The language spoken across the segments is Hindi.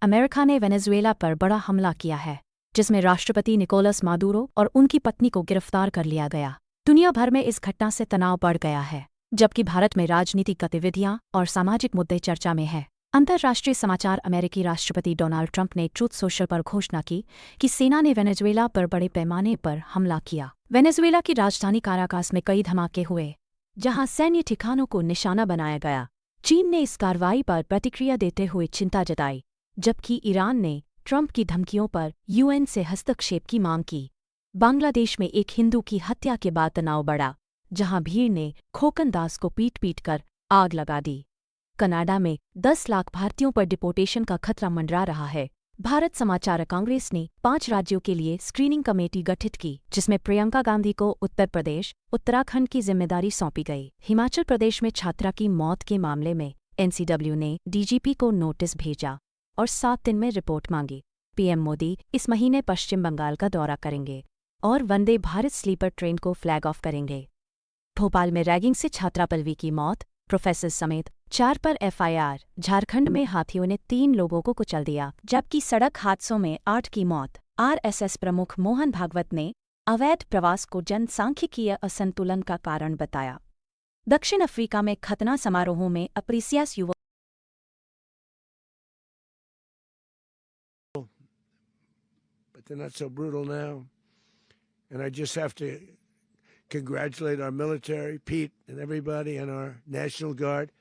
अमेरिका ने वेनेजुएला पर बड़ा हमला किया है, जिसमें राष्ट्रपति निकोलस मादुरो और उनकी पत्नी को गिरफ्तार कर लिया गया। दुनिया भर में इस घटना से तनाव बढ़ गया है, जबकि भारत में राजनीतिक गतिविधियां और सामाजिक मुद्दे चर्चा में हैं। अंतर्राष्ट्रीय समाचार अमेरिकी राष्ट्रपति डोनाल्ड ट्रंप ने ट्रूथ सोशल पर घोषणा की कि सेना ने वेनेजुएला पर बड़े पैमाने पर हमला किया। वेनेजुएला की राजधानी काराकास में कई धमाके हुए, जहां सैन्य ठिकानों को निशाना बनाया गया। चीन ने इस कार्रवाई पर प्रतिक्रिया देते हुए चिंता जताई, जबकि ईरान ने ट्रंप की धमकियों पर यूएन से हस्तक्षेप की मांग की। बांग्लादेश में एक हिंदू की हत्या के बाद तनाव बढ़ा, जहां भीड़ ने खोकन दास को पीट कर आग लगा दी। कनाडा में 10 लाख भारतीयों पर डिपोर्टेशन का खतरा मंडरा रहा है। भारत समाचार कांग्रेस ने 5 राज्यों के लिए स्क्रीनिंग कमेटी गठित की, जिसमें प्रियंका गांधी को उत्तर प्रदेश, उत्तराखंड की जिम्मेदारी सौंपी गई। हिमाचल प्रदेश में छात्रा की मौत के मामले में एनसीडब्ल्यू ने डीजीपी को नोटिस भेजा और 7 दिन में रिपोर्ट मांगी। पीएम मोदी इस महीने पश्चिम बंगाल का दौरा करेंगे और वंदे भारत स्लीपर ट्रेन को फ्लैग ऑफ करेंगे। भोपाल में रैगिंग से छात्रा पल्लवी की मौत, प्रोफेसर समेत 4 पर एफआईआर। झारखंड में हाथियों ने 3 लोगों को कुचल दिया, जबकि सड़क हादसों में 8 की मौत। आरएसएस प्रमुख मोहन भागवत ने अवैध प्रवास को जनसांख्यिकीय असंतुलन का कारण बताया। दक्षिण अफ्रीका में खतना समारोहों में अप्रीसियस युवक They're not so brutal now. And I just have to congratulate our military, Pete and everybody, and our National Guard,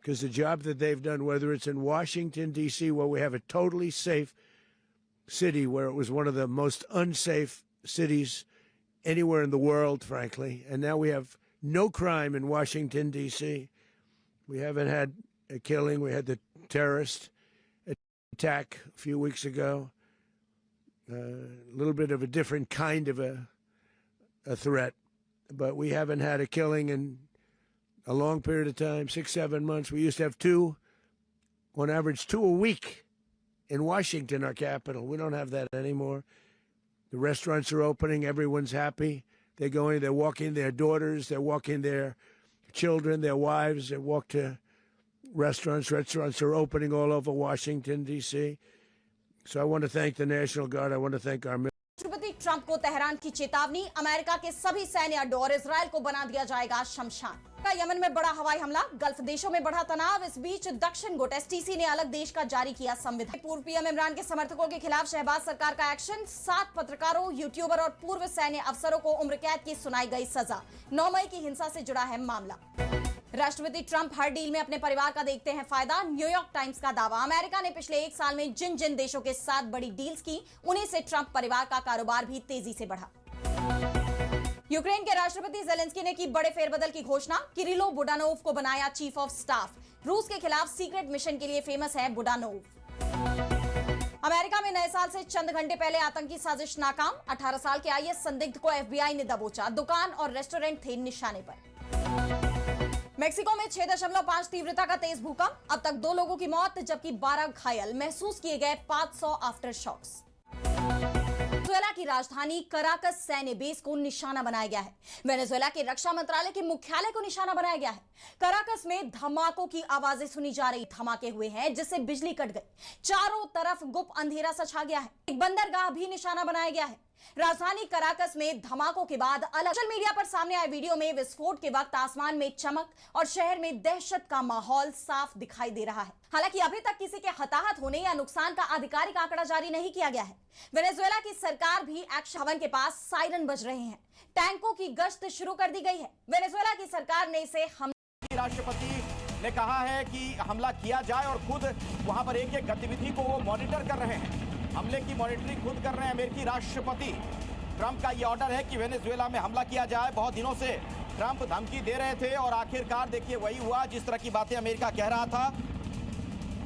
because the job that they've done, whether it's in Washington, D.C., where we have a totally safe city, where it was one of the most unsafe cities anywhere in the world, frankly, and now we have no crime in Washington, D.C. We haven't had a killing. We had the terrorist attack a few weeks ago. A little bit of a different kind of a threat, but we haven't had a killing in a long period of time, 6-7 months. We used to have 2, on average 2 a week in Washington, our capital. We don't have that anymore. The restaurants are opening. Everyone's happy. They're walking their daughters. They're walking their children, their wives. They walk to restaurants. Restaurants are opening all over Washington, D.C. So I want to thank the National Guard. I want to thank our राष्ट्रपति ट्रंप को तेहरान की चेतावनी, अमेरिका के सभी सैन्य अड्डों और इजरायल को बना दिया जाएगा शमशान। यमन में बड़ा हवाई हमला, गल्फ देशों में बढ़ा तनाव। इस बीच दक्षिण गुट एसटीसी ने अलग देश का जारी किया संविधान। पूर्व पीएम इमरान के समर्थकों के खिलाफ शहबाज सरकार का एक्शन। 7 पत्रकारों, यूट्यूबर और पूर्व सैन्य अफसरों को उम्र कैद की सुनाई गई सजा। 9 मई की हिंसा से जुड़ा है मामला। राष्ट्रपति ट्रंप हर डील में अपने परिवार का देखते हैं फायदा। न्यूयॉर्क टाइम्स का दावा, अमेरिका ने पिछले 1 साल में जिन जिन देशों के साथ बड़ी डील्स की, उन्हीं से ट्रंप परिवार का कारोबार भी तेजी से बढ़ा। यूक्रेन के राष्ट्रपति जेलेंस्की ने की बड़े फेरबदल की घोषणा, किरिलो बुडानोव को बनाया चीफ ऑफ स्टाफ। रूस के खिलाफ सीक्रेट मिशन के लिए फेमस है बुडानोव। अमेरिका में नए साल से चंद घंटे पहले आतंकी साजिश नाकाम। 18 साल के आईएस संदिग्ध को एफबीआई ने दबोचा। दुकान और रेस्टोरेंट थे निशाने पर। मेक्सिको में 6.5 तीव्रता का तेज भूकंप, अब तक 2 लोगों की मौत, जबकि 12 घायल। महसूस किए गए 500 आफ्टर शॉक्स। वेनेजुएला की राजधानी कराकस सैन्य बेस को निशाना बनाया गया है। वेनेजुएला के रक्षा मंत्रालय के मुख्यालय को निशाना बनाया गया है। कराकस में धमाकों की आवाजें सुनी जा रही। धमाके हुए हैं जिससे बिजली कट गई। चारों तरफ गुप्त अंधेरा सा छा गया है। एक बंदरगाह भी निशाना बनाया गया है। राजधानी कराकस में धमाकों के बाद अलग सोशल मीडिया पर सामने आए वीडियो में विस्फोट के वक्त आसमान में चमक और शहर में दहशत का माहौल साफ दिखाई दे रहा है। हालांकि अभी तक किसी के हताहत होने या नुकसान का आधिकारिक आंकड़ा जारी नहीं किया गया है। वेनेजुएला की सरकार भी एक्शन भवन के पास सायरन बज रहे हैं। टैंकों की गश्त शुरू कर दी गई है। वेनेजुएला की सरकार ने इसे राष्ट्रपति ने कहा है कि हमला किया जाए और खुद वहां पर एक गतिविधि को वो मॉनिटर कर रहे हैं। हमले की मॉनिटरिंग खुद कर रहे हैं अमेरिकी राष्ट्रपति। ट्रंप का ये ऑर्डर है कि वेनेजुएला में हमला किया जाए। बहुत दिनों से ट्रंप धमकी दे रहे थे और आखिरकार देखिए वही हुआ जिस तरह की बातें अमेरिका कह रहा था।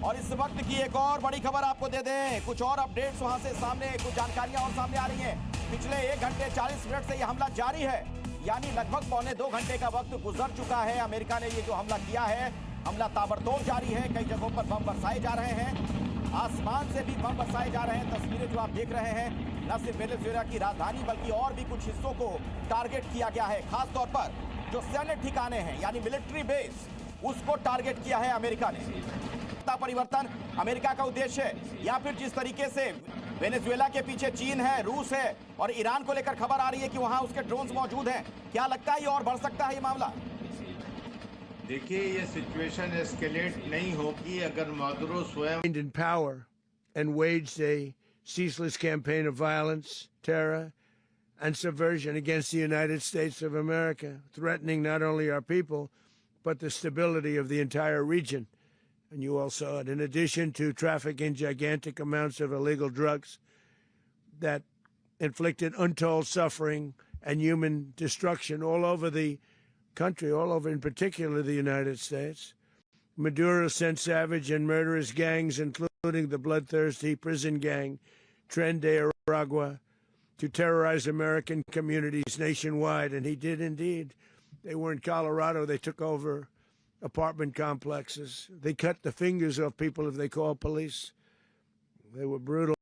और इस वक्त की एक और बड़ी खबर आपको दे दें, कुछ और अपडेट्स वहां से सामने, कुछ जानकारियां और सामने आ रही हैं। पिछले 1 घंटे 40 मिनट से यह हमला जारी है, यानी लगभग पौने 2 घंटे का वक्त गुजर चुका है। अमेरिका ने ये जो हमला किया है, हमला ताबड़तोड़ जारी है। कई जगहों पर बम बरसाए जा रहे हैं, आसमान से भी बम बरसाए जा रहे हैं। तस्वीरें जो आप देख रहे हैं, न सिर्फ वेनेजुएला की राजधानी बल्कि और भी कुछ हिस्सों को टारगेट किया गया है। खासतौर पर जो सैन्य ठिकाने हैं यानी मिलिट्री बेस, उसको टारगेट किया है अमेरिका ने। सत्ता परिवर्तन अमेरिका का उद्देश्य है, या फिर जिस तरीके से वेनेजुएला के पीछे चीन है, रूस है और ईरान को लेकर खबर आ रही है कि वहां उसके ड्रोन्स मौजूद हैं, क्या लगता है ये और बढ़ सकता है ये मामला? देखिए, ये सिचुएशन एस्केलेट नहीं होगी अगर मादुरो स्वयं in power and waged a ceaseless campaign of violence, terror, and subversion against the United States of America, threatening not only our people, but the stability of the entire region. And you all saw it. In addition to trafficking gigantic amounts of illegal drugs that inflicted untold suffering and human destruction all over the country, all over in particular the United States, Maduro sent savage and murderous gangs, including the bloodthirsty prison gang Tren de Aragua, to terrorize American communities nationwide. And he did indeed. They were in Colorado. They took over apartment complexes. They cut the fingers off people if they called police. They were brutal.